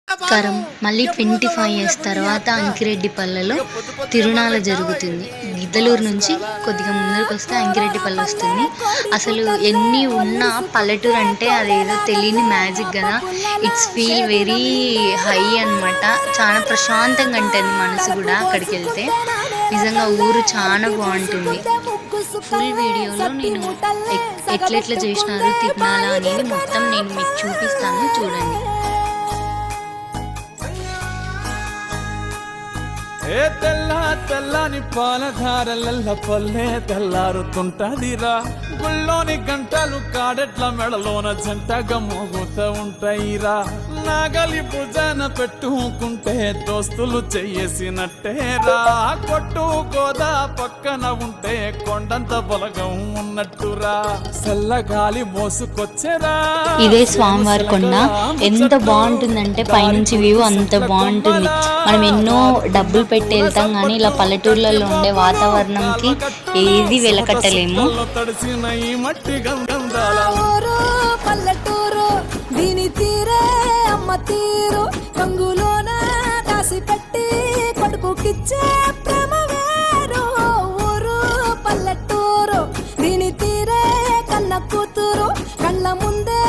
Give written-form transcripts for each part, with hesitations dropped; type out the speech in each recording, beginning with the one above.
నమస్కారం. మళ్ళీ 25 ఇయర్స్ తర్వాత అంకిరెడ్డిపల్లెలో తిరునాళ జరుగుతుంది. గిద్దలూరు నుంచి కొద్దిగా ముందరకు వస్తే అంకిరెడ్డిపల్లె వస్తుంది. అసలు ఎన్ని ఉన్నా పల్లెటూరు అంటే అదేదో తెలియని మ్యాజిక్ కదా. ఇట్స్ ఫీల్ వెరీ హై అనమాట. చాలా ప్రశాంతంగా ఉంటుంది మనసు కూడా అక్కడికి వెళ్తే. నిజంగా ఊరు చాలా బాగుంటుంది. ఫుల్ వీడియోలో నేను ఎట్లెట్లా చేసినారు తిరునాళ అనేది మొత్తం నేను మీకు చూపిస్తాను, చూడండి. ఏ తెల్లని పాలధారలల్ల పల్లె తెల్లారుతుంటదిరా. గుళ్ళోని గంటలు కాడెట్ల మెడలోన జంటగా మోగుతూ ఉంటాయిరా. నాగలి భుజాన పెట్టుకుంటే దోస్తులు చెయ్యేసినట్టేరా. కొట్టు గోదా పక్కన ఉంటే కొండంత బలగం ఉన్నట్టురా. చల్లగాలి మోసుకొచ్చేరా. ఇదే స్వామివారి కొండ. ఎంత బాగుంటుందంటే పైనుంచి వ్యూ అంత బాగుంటుంది. మనం ఎన్నో డబ్బులు పెట్టి వెళ్తాం కానీ ఇలా పల్లెటూర్లలో ఉండే వాతావరణంకి ఏది వెలకట్టలేము. పల్లెటూరు దీని తీరే అమ్మ తీరు, రంగులోన దాసి పెట్టి కొడుకుకిచ్చే ప్రేమ వేరు. ఊరు పల్లెటూరు దీని తీరే కన్న కూతురు, కళ్ళ ముందే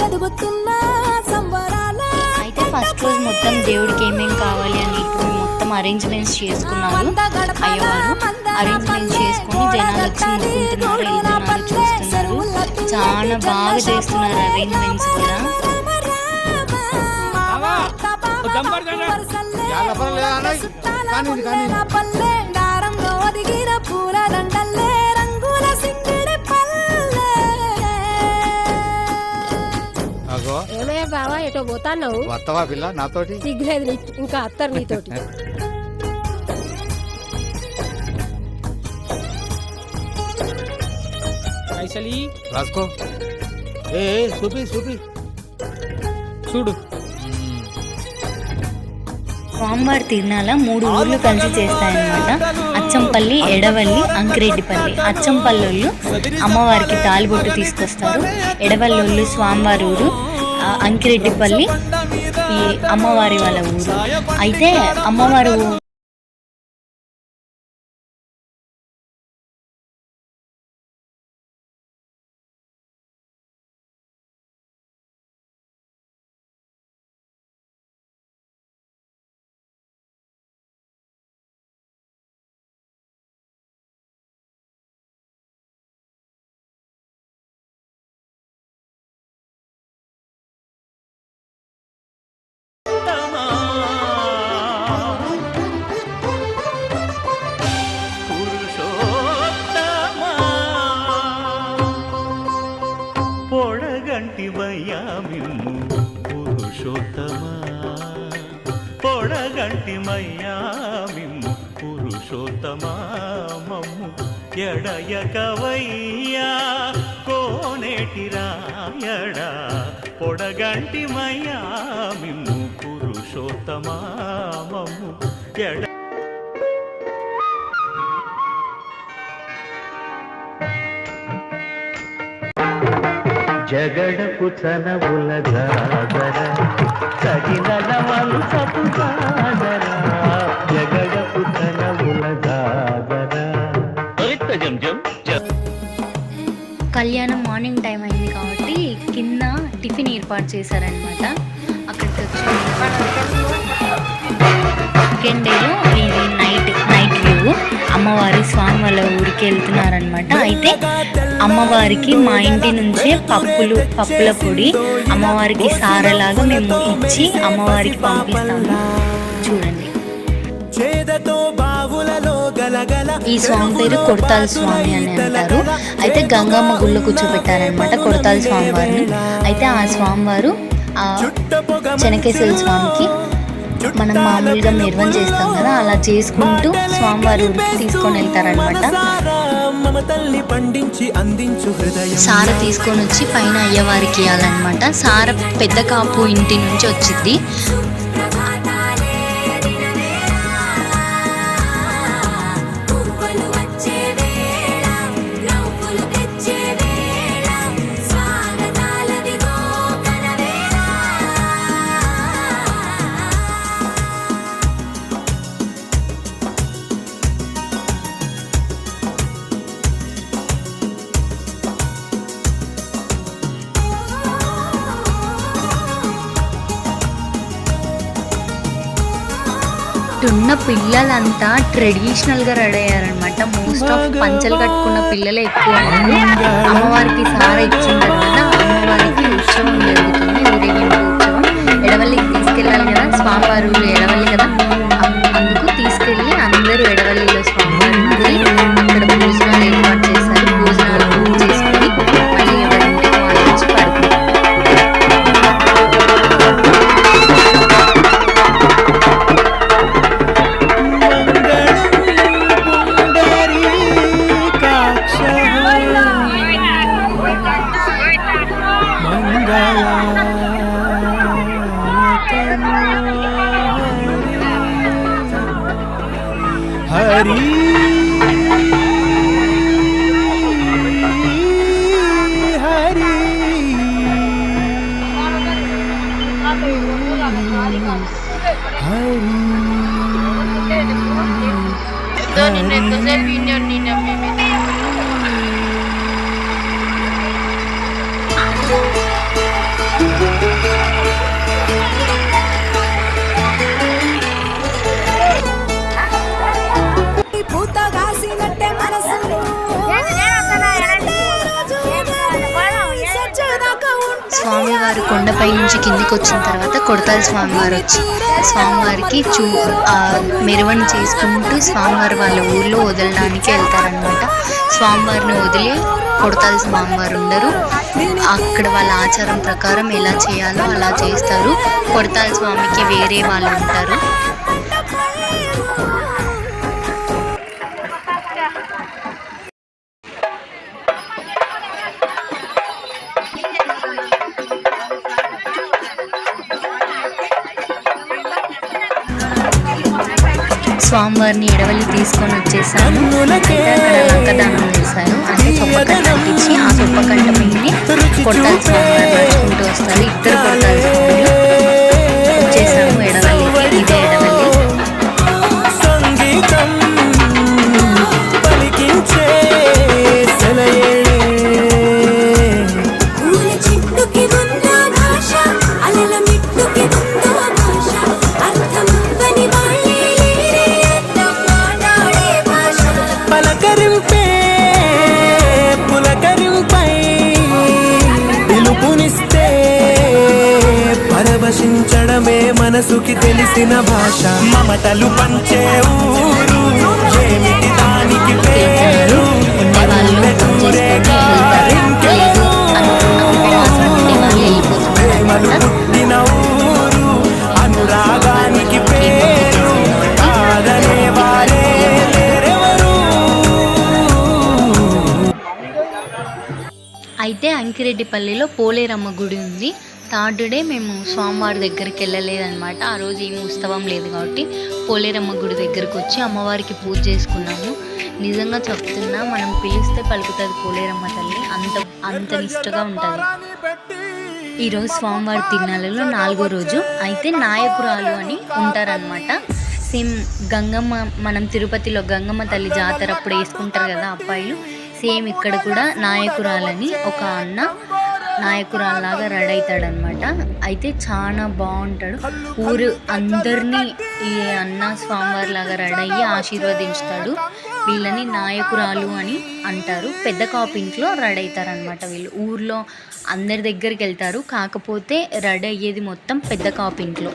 ఎదుగుతున్న సంబరాల. అయితే ఫస్ట్ రోజు మొత్తం దేవుడికి ఏమేం కావాలి అని మొత్తం అరేంజ్మెంట్స్ చేసుకున్నారు అయ్యవారు. అరేంజ్మెంట్స్ చేసుకుని జనాలు వచ్చి మొక్కుంటున్నారు, వెళ్తున్నారు, చూస్తున్నారు. చాలా బాగా చేస్తున్నారు అరేంజ్మెంట్స్ కూడా. ఏమయ్యా బావా, ఎటో పోతాన్నావు? వస్తావా పిల్ల నాతోటి? సిగ్గులేదు ఇంకా అత్తరు నీతోటి. రాసుకో. ఏ చూపి చూడు. స్వామివారి తిరునాళ 3 ఊర్లు కలిసి చేస్తాయన్నమాట. అచ్చంపల్లి, ఎడవల్లి, అంకిరెడ్డిపల్లి. అచ్చంపల్లోళ్ళు అమ్మవారికి తాలిబొట్టు తీసుకొస్తారు. ఎడవల్లోళ్ళు స్వామివారి ఊరు, అంకిరెడ్డిపల్లి ఈ అమ్మవారి వాళ్ళ ఊరు. అయితే అమ్మవారు పొడగంటి మయ్యా మిమ్ము పురుషోత్తమా మమ్ము ఎడయకవయ్యా కోనేటి రాయడా. పొడగంటి మయ్యా మిమ్ము పురుషోత్తమా మమ్ము ఎడ. జగడపు చనవుల జాగర సగినల వంశపు జాగర. జగడపు చనవుల జాగర. కళ్యాణం మార్నింగ్ టైం అయింది కాబట్టి కింద టిఫిన్ ఏర్పాటు చేశారనమాట. అక్కడికి వచ్చి సెకండ్ డేలో ఇది నైట్ వ్యూ. అమ్మవారి స్వామి వాళ్ళ ఊరికి వెళ్తున్నారనమాట. అయితే అమ్మవారికి మా ఇంటి నుంచే పప్పుల పొడి అమ్మవారికి సారలాగా మేము ఇచ్చి అమ్మవారికి పంపిస్తాము. చూడండి, ఈ స్వామి పేరు కొడతాల స్వామి అని అంటారు. అయితే గంగమ్మ గుళ్ళో కూర్చోబెట్టారనమాట కొడతాల స్వామి వారిని. అయితే ఆ స్వామివారు చెనకేశ్వర స్వామికి మనం మామూలుగా నిర్వహణ చేస్తాం కదా, అలా చేసుకుంటూ స్వామివారి ఊరికి తీసుకొని వెళ్తారనమాట. సార తీసుకొని వచ్చి పైన అయ్యవారికి ఇవ్వాలన్నమాట. సార పెద్ద కాపు ఇంటి నుంచి వచ్చింది. ఇటున్న పిల్లలంతా ట్రెడిషనల్గా రెడీ అయ్యారనమాట. మోస్ట్ ఆఫ్ పంచలు కట్టుకున్న పిల్లలే ఎక్కువ ఉన్నారు. అమ్మవారికి సార ఇచ్చిన తర్వాత అమ్మవారికి ఉత్సవం జరుగుతుంది, ఊరేగింపు ఉత్సవం. ఎడవల్లికి తీసుకెళ్ళాలి కదా, స్వామివారు ఎడవల్లి కదా, అందుకు తీసుకెళ్ళి అందరూ ఎడవల్లిలో స్వామివారిని వదిలి అక్కడ భోజనాలు ఏర్పాటు చేశారు. భోజనాలు పూజ చేసుకుని మళ్ళీ ఎవరింటికి వాళ్ళు వచ్చి పడుకుంటారు. హరి హరి పూత కాసినట్టే మనసు స్వామివారు కొండపై నుంచి కిందికి వచ్చిన తర్వాత కొడతాల స్వామివారు వచ్చి స్వామివారికి మెరవని చేసుకుంటూ స్వామివారు వాళ్ళ ఊర్లో వదలడానికి వెళ్తారనమాట. స్వామివారిని వదిలి కొడతాల స్వామివారు ఉండరు. అక్కడ వాళ్ళ ఆచారం ప్రకారం ఎలా చేయాలో అలా చేస్తారు. కొడతాల స్వామికి వేరే వాళ్ళు ఉంటారు. స్వామివారిని ఎడవల్లి తీసుకొని వచ్చేసాము. అయితే అక్కడ లంకదానం చేశారు. అంటే చొప్పకట్ట అంటించి ఆ చొప్పకట్ట మీదనే కొట్టాలి స్వామివారు నడుచుకుంటూ వస్తారు. ఇద్దరు కొట్టాలి స్వామిని వచ్చేసాము ఎడవల్లికి. ఇదే ఎడవల్లి. సంగీతం పలికించే పలకరింపే పులకరింపై పిలుపునిస్తే పరవశించడమే మనసుకి తెలిసిన భాష. మమతలు పంచే ఊరు ఏమిటి దానికి పేరు. ప్రేమలు పుట్టిన ఊరు అనురాగానికి పేరు. కాదనే వారే లేరెవరు. అయితే అంకిరెడ్డిపల్లిలో పోలేరమ్మ గుడి ఉంది. థర్డ్ డే మేము స్వామివారి దగ్గరికి వెళ్ళలేదన్నమాట. ఆ రోజు ఏం ఉత్సవం లేదు కాబట్టి పోలేరమ్మ గుడి దగ్గరకు వచ్చి అమ్మవారికి పూజ చేసుకున్నాము. నిజంగా చెప్తున్నా, మనం పిలిస్తే పలుకుతుంది పోలేరమ్మ తల్లి. అంత నిష్టగా ఉంటుంది. ఈరోజు స్వామివారి తిరునాళ్ళలో 4వ రోజు. అయితే నాయకురాలు అని ఉంటారనమాట. సేమ్ గంగమ్మ, మనం తిరుపతిలో గంగమ్మ తల్లి జాతర అప్పుడు వేసుకుంటారు కదా అబ్బాయిలు, సేమ్ ఇక్కడ కూడా నాయకురాలని ఒక అన్న నాయకురాల్లాగా రెడీ అవుతాడనమాట. అయితే చాలా బాగుంటాడు. ఊరు అందరినీ ఈ అన్న స్వామివారి లాగా రెడీ అయ్యి ఆశీర్వదించుతాడు. వీళ్ళని నాయకురాలు అని అంటారు. పెద్ద కాపింట్లో రెడీ అవుతారనమాట వీళ్ళు. ఊర్లో అందరి దగ్గరికి వెళ్తారు, కాకపోతే రెడీ అయ్యేది మొత్తం పెద్ద కాపింట్లో.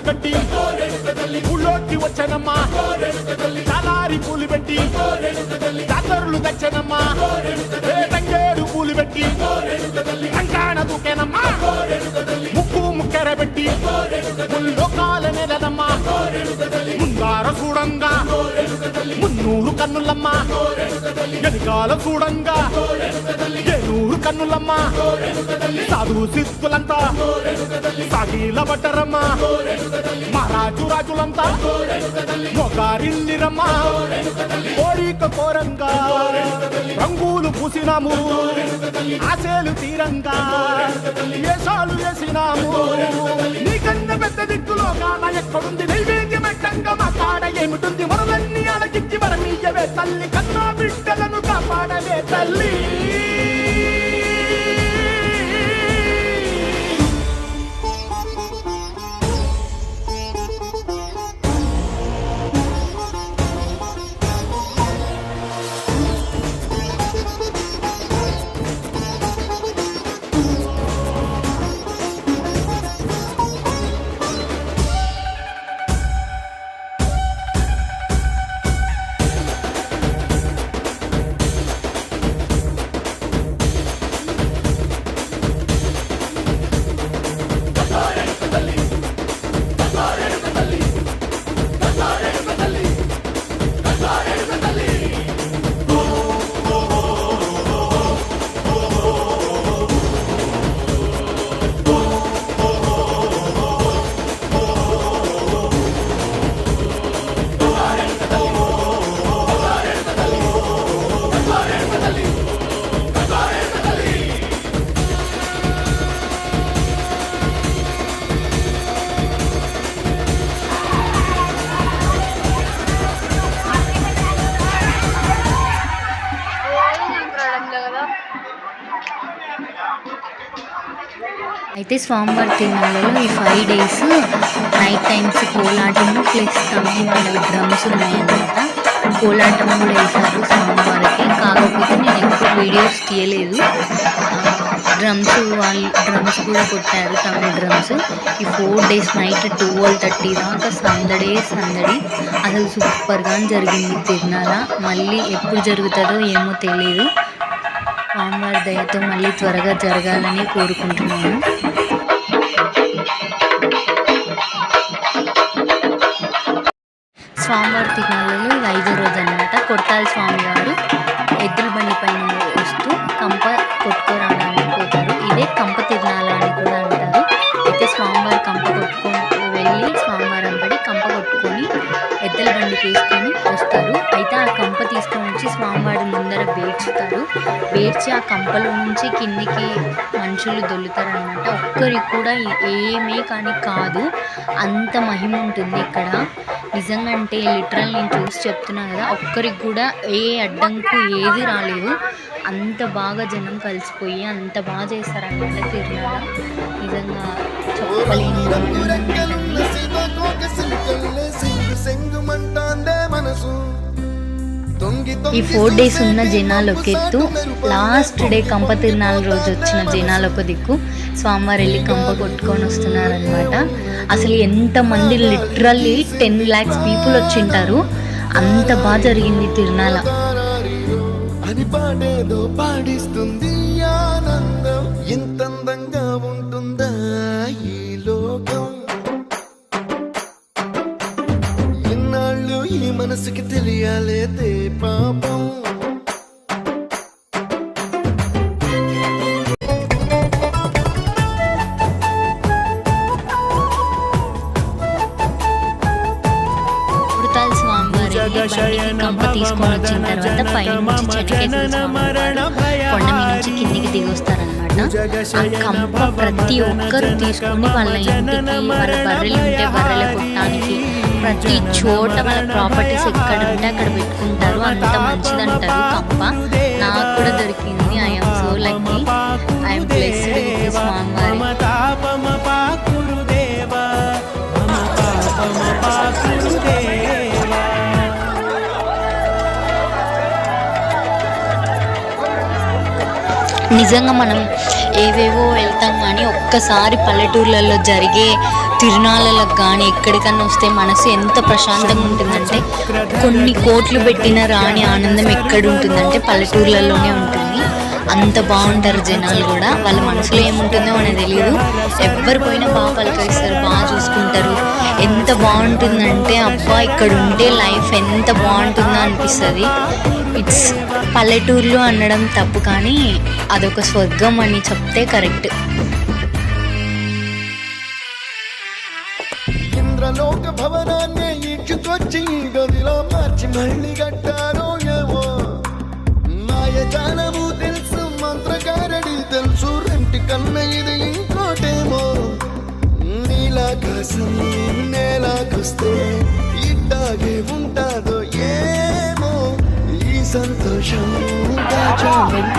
కట్టి ఊళ్ళోకి వచ్చనమ్మా, తలారి పూలు పెట్టి జాతరులు తెచ్చనమ్మా, తంగేరు పూలు పెట్టి కంకాణ దూకేనమ్మా, ముక్కు ముక్కెర పెట్టి ముల్లోకాల నెలనమ్మా, ముందార చూడంగా 300 కన్నులమ్మా, వెనకాల చూడంగా 700 కన్ను కన్నులమ్మా సాధు సిద్ధులంతా సాగిల బట్టరమ్మా మహారాజు రాజులంతా మొగారిల్లిరమ్మా కోరిక కోరంగా రంగులు పూసినాము ఆశలు తీరంగా వేషాలు వేసినాము నీకన్నా పెద్ద దిక్కులో కాన ఎక్కడుంది నైవేద్యం ఎట్టంగా మా కాడ ఏమిటుంది మనలన్నీ అడగిచ్చి వరమీయవే తల్లి కన్నా బిడ్డలను కాపాడవే తల్లి అయితే స్వామివారి తిరునాళ్ళలో ఈ 5 days నైట్ టైమ్స్ కోలాటము ప్లస్ తమిళ డ్రమ్స్ ఉన్నాయన్నమాట. కోలాటం కూడా వేశారు స్వామివారికి. కాకపోతే నేను ఎక్కువ వీడియోస్ తీయలేదు. డ్రమ్స్ కూడా కొట్టారు, తమిళ డ్రమ్స్. ఈ 4 days నైట్ 12:30 దాకా సందడి. అసలు సూపర్గా జరిగింది తిరునాళ్ళ. మళ్ళీ ఎప్పుడు జరుగుతుందో ఏమో తెలియదు. స్వామివారి దయతో మళ్ళీ త్వరగా జరగాలని కోరుకుంటున్నాను. స్వామివారి తిరునాళ్ళలో ఇది 5వ రోజు అనమాట. కొట్టాల స్వామివారు ఎద్దుల బండి పైన వస్తూ కంప కొట్టుకోరాడానికి పోతారు. ఇదే కంప తిరునాళ్ళ అని కూడా అంటారు. అయితే స్వామివారి కంప కొట్టుకొని వెళ్ళి స్వామివారి అంబడి కంప కొట్టుకొని ఎద్దుల బండి తీసుకొని వస్తారు. అయితే ఆ కంప తీసుకొని వచ్చి స్వామివారి ముందర పేర్చి ఆ కంపలో నుంచి కిందికి మనుషులు దొల్లుతారనమాట. ఒక్కరికి కూడా ఏమీ కానీ కాదు, అంత మహిమ ఉంటుంది ఇక్కడ. నిజంగా అంటే లిటరల్ నేను చూసి చెప్తున్నా కదా, ఒక్కరికి కూడా ఏ అడ్డంకు ఏది రాలేదు. అంత బాగా జనం కలిసిపోయి అంత బాగా చేస్తారన్నమాట తిరునాళ్ళ. నిజంగా చెప్పలేని ఈ 4 days ఉన్న జనాలు ఒక ఎత్తు, లాస్ట్ డే కంప తిరునాళ్ళ రోజు వచ్చిన జనాలు ఒక దిక్కు. స్వామివారు వెళ్ళి కంప కొట్టుకొని వస్తున్నారనమాట. అసలు ఎంతమంది, లిటరల్లీ 10 lakhs పీపుల్ వచ్చింటారు. అంత బాగా జరిగింది తిరునాళ్ళ. అని పాడేదో పాడిస్తుంది ఆనందం, ఎంత అందంగా ఉంటుందా ఈ లోకం. ఇన్నాళ్ళు ఈ మనసుకి తెలియాలేదే పాపం. కంప తీసుకొని వచ్చిన తర్వాత పైనుంచి చెట్టుకేసిన కొండ మీద నుంచి కిందికి దిగి వస్తారనమాట. ఆ కంప ప్రతి ఒక్కరు తీసుకొని వాళ్ళ ఇంటికి, వాళ్ళ బర్రెలు ఉంటే బర్రెల కొట్టడానికి, ప్రతి చోట వాళ్ళ ప్రాపర్టీస్ ఎక్కడ ఉంటే అక్కడ పెట్టుకుంటారు. అంత మంచిదంటారు కంప. నాకు కూడా దొరికింది. I'm so lucky, I'm blessed with స్వామివారి. నిజంగా మనం ఏవేవో వెళ్తాం కానీ ఒక్కసారి పల్లెటూర్లలో జరిగే తిరునాళ్ళలకు కానీ ఎక్కడికన్నా వస్తే మనసు ఎంత ప్రశాంతంగా ఉంటుందంటే, కొన్ని కోట్లు పెట్టిన రాని ఆనందం ఎక్కడ ఉంటుందంటే పల్లెటూర్లలోనే ఉంటుంది. అంత బాగుంటారు జనాలు కూడా. వాళ్ళ మనసులో ఏముంటుందో మనకు తెలియదు. ఎవరు పోయినా బాగా పలకరిస్తారు, బాగా చూసుకుంటారు. ఎంత బాగుంటుందంటే అబ్బా ఇక్కడ ఉంటే లైఫ్ ఎంత బాగుంటుందో అనిపిస్తుంది. ఇట్స్ పల్లెటూర్లు అనడం తప్పు, కానీ అదొక స్వర్గం అని చెప్తే కరెక్ట్. ఇంద్రలోక భవనాన్ని ఈడ్చుకొచ్చి గదిలో మార్చి మళ్ళీ కట్టారో ఏమో. మాయజాలము తెలుసు, మంత్రగారడి తెలుసు, రెంటి కన్న ఇది ఇంకోటేమో. నీలాకాశం నేలాకొస్తే ఇట్టాగే ఉంటాదో ఏమో. ఈ సంతోషం దాచాలంటే